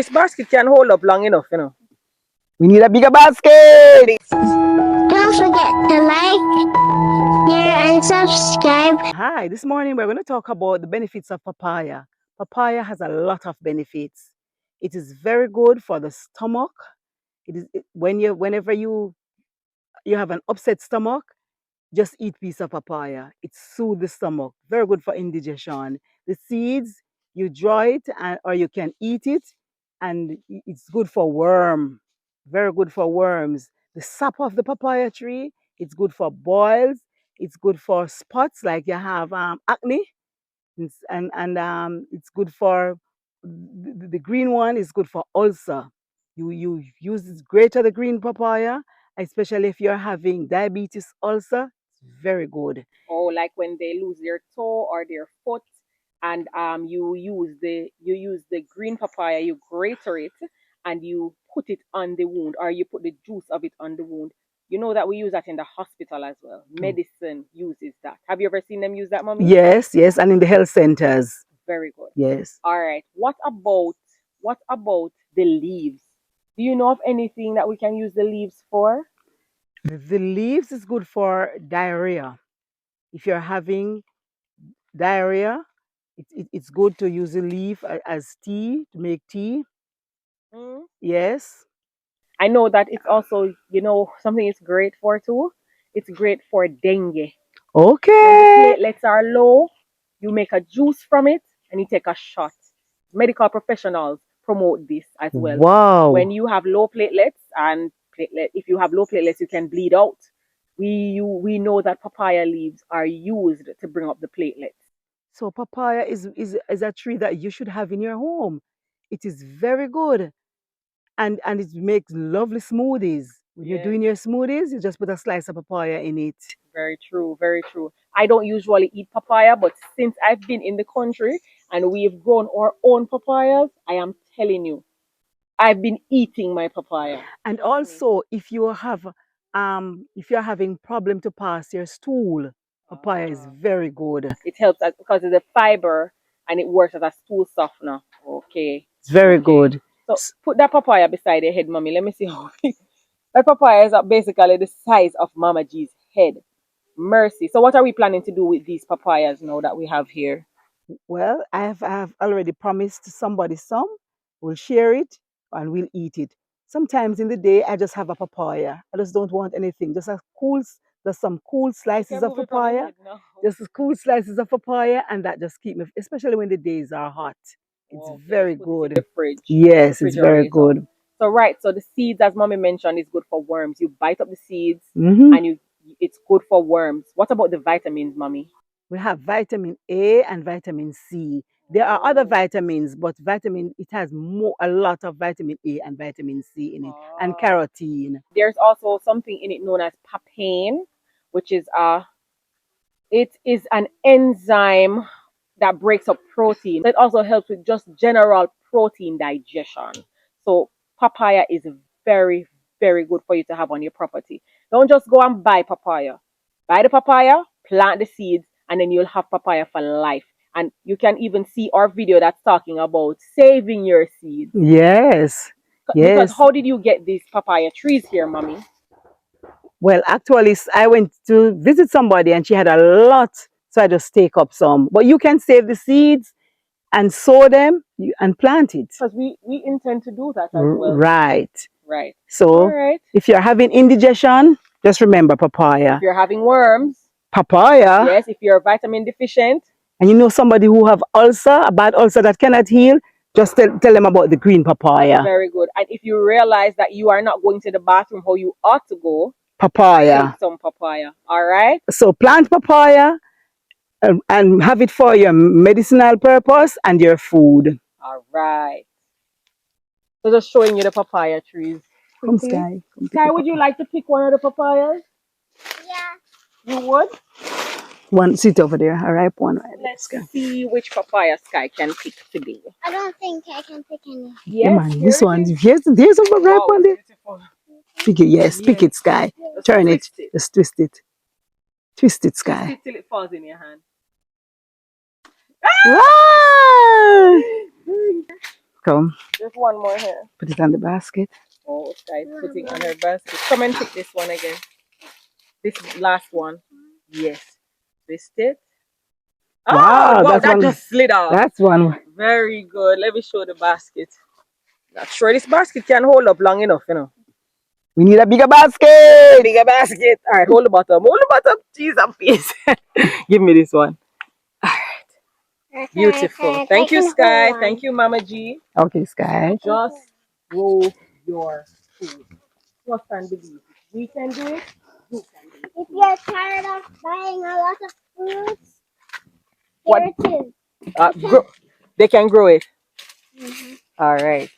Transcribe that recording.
This basket can hold up long enough, you know. We need a bigger basket. Don't forget to like, share, and subscribe. Hi, this morning we're going to talk about the benefits of papaya. Papaya has a lot of benefits. It is very good for the stomach. Whenever you have an upset stomach, just eat piece of papaya. It soothes the stomach. Very good for indigestion. The seeds, you draw it or you can eat it, and it's good for worm. Very good for worms. The sap of the papaya tree, it's good for boils. It's good for spots like you have acne. And it's good for the green one is good for ulcer. You use greater the green papaya, especially if you're having diabetes ulcer. It's very good. Or like when they lose their toe or their foot, and you use the green papaya, you grate it, and you put it on the wound, or you put the juice of it on the wound. You know that we use that in the hospital as well. Medicine uses that. Have you ever seen them use that, mommy? Yes, yes, and in the health centers. Very good. Yes. All right. What about the leaves? Do you know of anything that we can use the leaves for? The leaves is good for diarrhea. If you're having diarrhea, it's good to use the leaf as tea, to make tea. Mm. Yes. I know that it's also, something it's great for too. It's great for dengue. When the Okay. platelets are low, you make a juice from it and you take a shot. Medical professionals promote this as well. Wow. When you have low platelets, and if you have low platelets, you can bleed out. We know that papaya leaves are used to bring up the platelets. So papaya is a tree that you should have in your home. It is very good. And it makes lovely smoothies. When you're Yes, doing your smoothies, you just put a slice of papaya in it. very true, very true. I don't usually eat papaya, but since I've been in the country and we've grown our own papayas, I am telling you, I've been eating my papaya. And Trust me. also, if you're having problem to pass your stool, papaya is very good. It helps because of the fiber, and it works as a stool softener. Okay. It's very Okay. good. So put that papaya beside your head, mommy. Let me see how big. That papaya is basically the size of Mama G's head. Mercy. So what are we planning to do with these papayas now that we have here? Well, I have already promised somebody some. We'll share it and we'll eat it. Sometimes in the day, I just have a papaya. I just don't want anything. Just some cool slices of papaya. Just cool slices of papaya, and that just keep me, especially when the days are hot. It's Okay, very put it in good. the fridge, Yes, it's very refrigerator. good. So right, so the seeds, as mommy mentioned, is good for worms. You bite up the seeds, Hmm. and it's good for worms. What about the vitamins, mommy? We have vitamin A and vitamin C. There are other vitamins, but it has a lot of vitamin A and vitamin C in it, and carotene. There's also something in it known as papain, which is it is an enzyme that breaks up protein. It also helps with just general protein digestion. So papaya is very, very good for you to have on your property. Don't just go and buy papaya. Buy the papaya, plant the seeds, and then you'll have papaya for life. And you can even see our video that's talking about saving your seeds. Yes, Because yes. how did you get these papaya trees here, mommy? Well, actually, I went to visit somebody and she had a lot, so I just take up some. But you can save the seeds and sow them and plant it. Because we intend to do that as well. Right. Right. All So right. if you're having indigestion, just remember papaya. If you're having worms, Papaya. yes. If you're vitamin deficient, And you know somebody who have ulcer, a bad ulcer that cannot heal, just tell them about the green papaya. very good. And if you realize that you are not going to the bathroom how you ought to go, Papaya. take some papaya. All right. So plant papaya and have it for your medicinal purpose and your food. All right. So just showing you the papaya trees Come, quickly. Sky. Come pick Sky, up would you like to pick one of the papayas? Yeah. You would? one. Sit over there. A ripe one right there, Let's Sky. see which papaya Sky can pick today. I don't think I can pick any. Yeah, Yes, man. here This it one. is. Here's a ripe Wow, one there. beautiful. Pick it. Yes, pick Yes. it, Sky. Just Turn it. twist it. Just twist it. Twist it, Twist Sky. it till it falls in your hand. Wow! Come, There's one more here. put it on the basket. Oh, Sky's putting on her basket. Come and pick this one again. This last one. Yes. This it. Oh, Wow, wow, that's that one. just slid off. That's one. Very good. Let me show the basket. Not sure this basket can hold up long enough, you know. We need a bigger A basket. bigger basket. All right, hold the bottom. Hold the bottom. Jeez, and peace. Give me this one. Beautiful. Thank you, Sky. Thank you, Mama G. Okay, Sky. Just grow your food. Trust and believe. We can do it. You can do it. If you're tired of buying a lot of fruits, What? here it is. They can grow it. All right.